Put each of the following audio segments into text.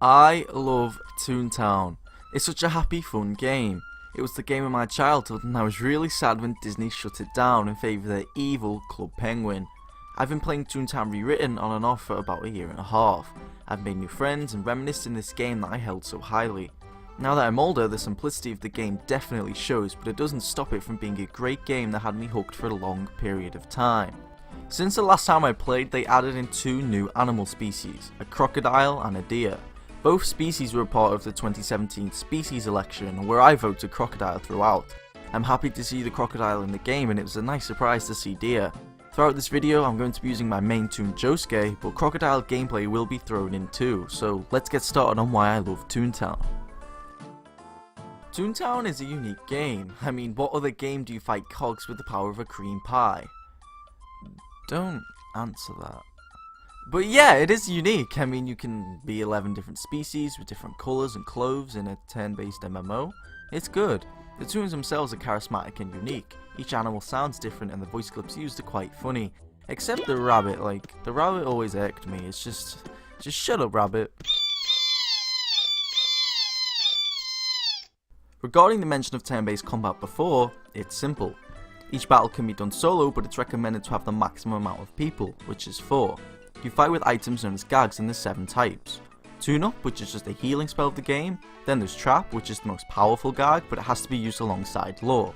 I love ToonTown. It's such a happy, fun game. It was the game of my childhood, and I was really sad when Disney shut it down in favour of their evil Club Penguin. I've been playing ToonTown Rewritten on and off for about a year and a half. I've made new friends and reminisced in this game that I held so highly. Now that I'm older, the simplicity of the game definitely shows, but it doesn't stop it from being a great game that had me hooked for a long period of time. Since the last time I played, they added in two new animal species, a crocodile and a deer. Both species were a part of the 2017 species election, where I voted crocodile throughout. I'm happy to see the crocodile in the game, and it was a nice surprise to see deer. Throughout this video, I'm going to be using my main toon Josuke, but crocodile gameplay will be thrown in too, so let's get started on why I love ToonTown. ToonTown is a unique game. I mean, what other game do you fight cogs with the power of a cream pie? Don't answer that. But yeah, it is unique. I mean, you can be 11 different species with different colours and clothes in a turn-based MMO. It's good. The toons themselves are charismatic and unique. Each animal sounds different and the voice clips used are quite funny. Except the rabbit, the rabbit always irked me. It's just shut up, rabbit. Regarding the mention of turn-based combat before, it's simple. Each battle can be done solo, but it's recommended to have the maximum amount of people, which is 4. You fight with items known as gags, and there's 7 types. Tune Up, which is just a healing spell of the game. Then there's Trap, which is the most powerful gag, but it has to be used alongside Lure.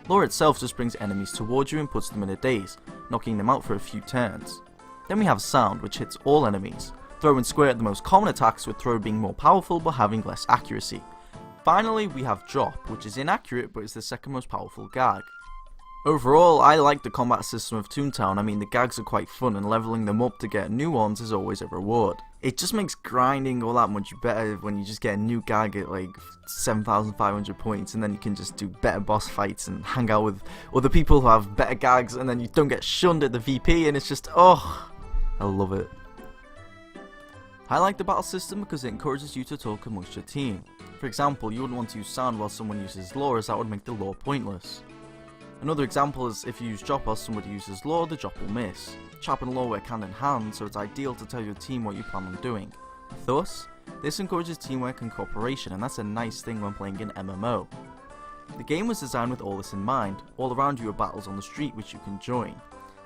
Lure itself just brings enemies towards you and puts them in a daze, knocking them out for a few turns. Then we have Sound, which hits all enemies. Throw and Square are the most common attacks, with Throw being more powerful but having less accuracy. Finally, we have Drop, which is inaccurate but is the second most powerful gag. Overall, I like the combat system of ToonTown. I mean, the gags are quite fun, and leveling them up to get new ones is always a reward. It just makes grinding all that much better when you just get a new gag at like 7,500 points, and then you can just do better boss fights and hang out with other people who have better gags, and then you don't get shunned at the VP, and it's just, oh, I love it. I like the battle system because it encourages you to talk amongst your team. For example, you wouldn't want to use Sound while someone uses Lure, as that would make the Lure pointless. Another example is if you use Drop while somebody uses Lure, the Drop will miss. Trap and Lure work hand in hand, so it's ideal to tell your team what you plan on doing. Thus, this encourages teamwork and cooperation, and that's a nice thing when playing an MMO. The game was designed with all this in mind. All around you are battles on the street which you can join.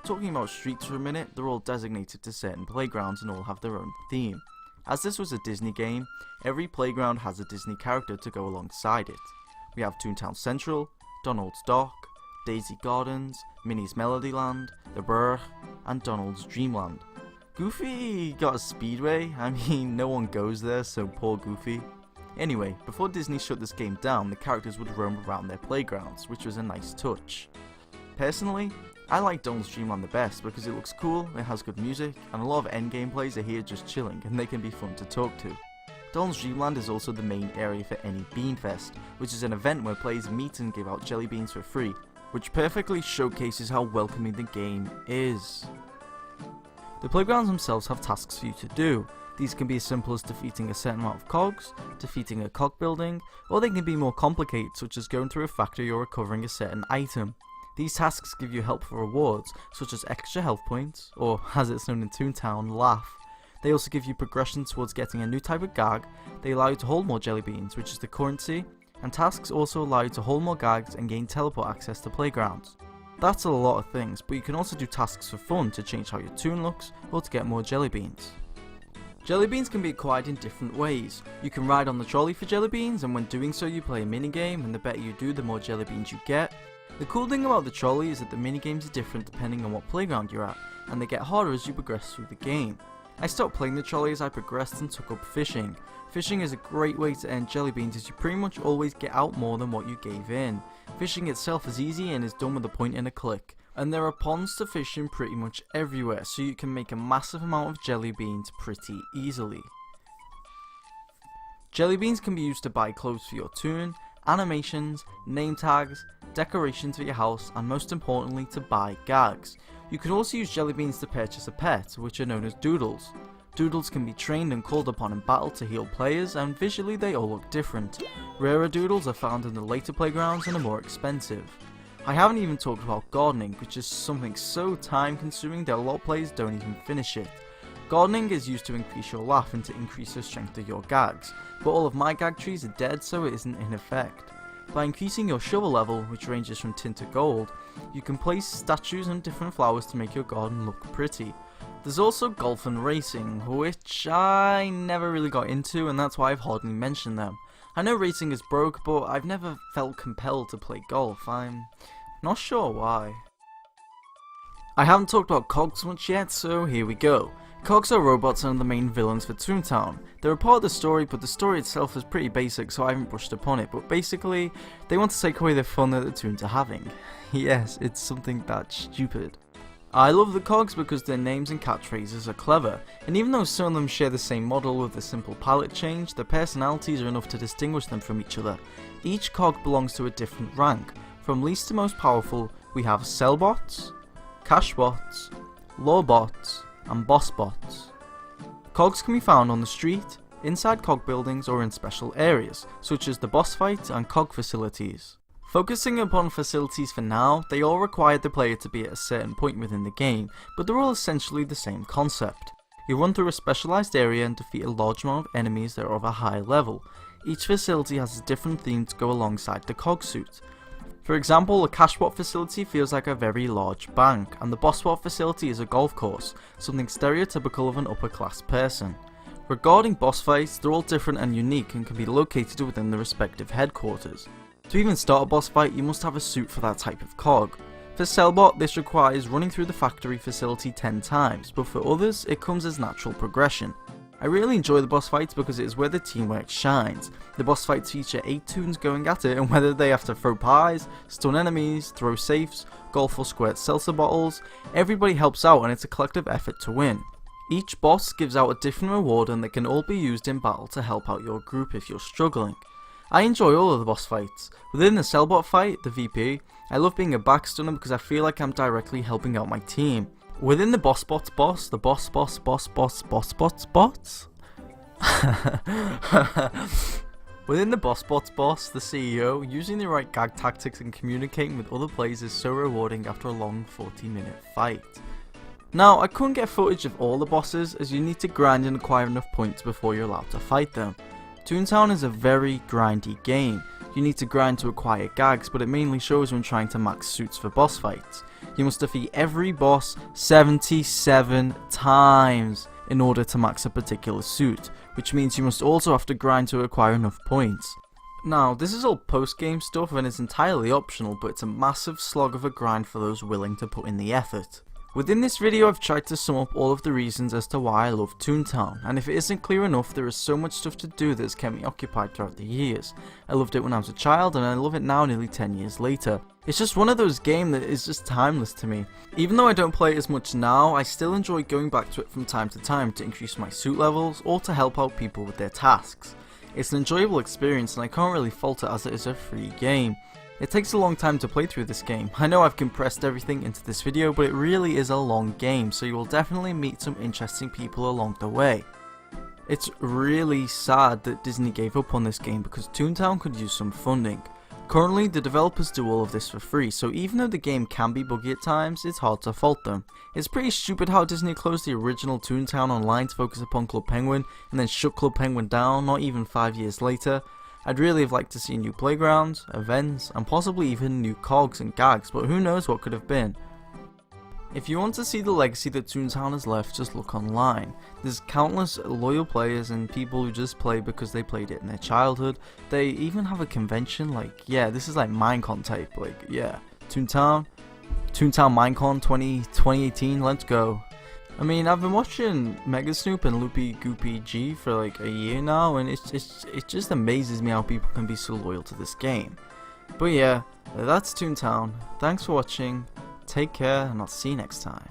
Talking about streets for a minute, they're all designated to certain playgrounds and all have their own theme. As this was a Disney game, every playground has a Disney character to go alongside it. We have Toontown Central, Donald's Dock, Daisy Gardens, Minnie's Melodyland, The Burr, and Donald's Dreamland. Goofy got a speedway. I mean, no one goes there, so poor Goofy. Anyway, before Disney shut this game down, the characters would roam around their playgrounds, which was a nice touch. Personally, I like Donald's Dreamland the best because it looks cool, it has good music, and a lot of endgame players are here just chilling, and they can be fun to talk to. Donald's Dreamland is also the main area for any Beanfest, which is an event where players meet and give out jelly beans for free, which perfectly showcases how welcoming the game is. The playgrounds themselves have tasks for you to do. These can be as simple as defeating a certain amount of cogs, defeating a cog building, or they can be more complicated, such as going through a factory or recovering a certain item. These tasks give you helpful rewards, such as extra health points, or as it's known in ToonTown, Laugh. They also give you progression towards getting a new type of gag. They allow you to hold more jelly beans, which is the currency, and tasks also allow you to hold more gags and gain teleport access to playgrounds. That's a lot of things, but you can also do tasks for fun to change how your toon looks or to get more jelly beans. Jelly beans can be acquired in different ways. You can ride on the trolley for jelly beans, and when doing so you play a minigame, and the better you do the more jelly beans you get. The cool thing about the trolley is that the minigames are different depending on what playground you're at, and they get harder as you progress through the game. I stopped playing the trolley as I progressed and took up fishing. Fishing is a great way to earn jelly beans as you pretty much always get out more than what you gave in. Fishing itself is easy and is done with a point and a click. And there are ponds to fish in pretty much everywhere, so you can make a massive amount of jelly beans pretty easily. Jelly beans can be used to buy clothes for your toon, animations, name tags, decorations for your house, and most importantly to buy gags. You can also use jelly beans to purchase a pet, which are known as doodles. Doodles can be trained and called upon in battle to heal players, and visually they all look different. Rarer doodles are found in the later playgrounds and are more expensive. I haven't even talked about gardening, which is something so time consuming that a lot of players don't even finish it. Gardening is used to increase your laugh and to increase the strength of your gags, but all of my gag trees are dead, so it isn't in effect. By increasing your shovel level, which ranges from tin to gold, you can place statues and different flowers to make your garden look pretty. There's also golf and racing, which I never really got into, and that's why I've hardly mentioned them. I know racing is broke, but I've never felt compelled to play golf. I'm not sure why. I haven't talked about cogs much yet, so here we go. Cogs are robots and are the main villains for ToonTown. They're a part of the story, but the story itself is pretty basic, so I haven't brushed upon it, but basically, they want to take away the fun that the Toons are having. Yes, it's something that stupid. I love the cogs because their names and catchphrases are clever, and even though some of them share the same model with a simple palette change, their personalities are enough to distinguish them from each other. Each cog belongs to a different rank. From least to most powerful, we have sellbots, cashbots, lawbots, and bossbots. Cogs can be found on the street, inside cog buildings, or in special areas, such as the boss fight and cog facilities. Focusing upon facilities for now, they all require the player to be at a certain point within the game, but they're all essentially the same concept. You run through a specialised area and defeat a large amount of enemies that are of a high level. Each facility has a different theme to go alongside the cog suit. For example, a cashbot facility feels like a very large bank, and the bossbot facility is a golf course, something stereotypical of an upper class person. Regarding boss fights, they're all different and unique and can be located within the respective headquarters. To even start a boss fight, you must have a suit for that type of cog. For Sellbot, this requires running through the factory facility 10 times, but for others, it comes as natural progression. I really enjoy the boss fights because it is where the teamwork shines. The boss fights feature 8 toons going at it, and whether they have to throw pies, stun enemies, throw safes, golf or squirt seltzer bottles, everybody helps out and it's a collective effort to win. Each boss gives out a different reward and they can all be used in battle to help out your group if you're struggling. I enjoy all of the boss fights. Within the Sellbot fight, the VP, I love being a backstunner because I feel like I'm directly helping out my team. Within the bossbots boss, the boss. Within the bossbots boss, the CEO, using the right gag tactics and communicating with other players is so rewarding after a long 40-minute fight. Now, I couldn't get footage of all the bosses as you need to grind and acquire enough points before you're allowed to fight them. ToonTown is a very grindy game. You need to grind to acquire gags, but it mainly shows when trying to max suits for boss fights. You must defeat every boss 77 times in order to max a particular suit, which means you must also have to grind to acquire enough points. Now, this is all post-game stuff and it's entirely optional, but it's a massive slog of a grind for those willing to put in the effort. Within this video I've tried to sum up all of the reasons as to why I love ToonTown, and if it isn't clear enough, there is so much stuff to do that has kept me occupied throughout the years. I loved it when I was a child and I love it now nearly 10 years later. It's just one of those games that is just timeless to me. Even though I don't play it as much now, I still enjoy going back to it from time to time to increase my suit levels or to help out people with their tasks. It's an enjoyable experience and I can't really fault it as it is a free game. It takes a long time to play through this game. I know I've compressed everything into this video, but it really is a long game, so you will definitely meet some interesting people along the way. It's really sad that Disney gave up on this game because ToonTown could use some funding. Currently, the developers do all of this for free, so even though the game can be buggy at times, it's hard to fault them. It's pretty stupid how Disney closed the original ToonTown Online to focus upon Club Penguin, and then shut Club Penguin down not even 5 years later. I'd really have liked to see new playgrounds, events, and possibly even new cogs and gags, but who knows what could have been. If you want to see the legacy that ToonTown has left, just look online. There's countless loyal players and people who just play because they played it in their childhood. They even have a convention, like, yeah, this is like Minecon type, like, yeah, ToonTown Minecon 2018, let's go. I mean, I've been watching Mega Snoop and Loopy Goopy G for like a year now, and it just amazes me how people can be so loyal to this game. But yeah, that's ToonTown. Thanks for watching, take care, and I'll see you next time.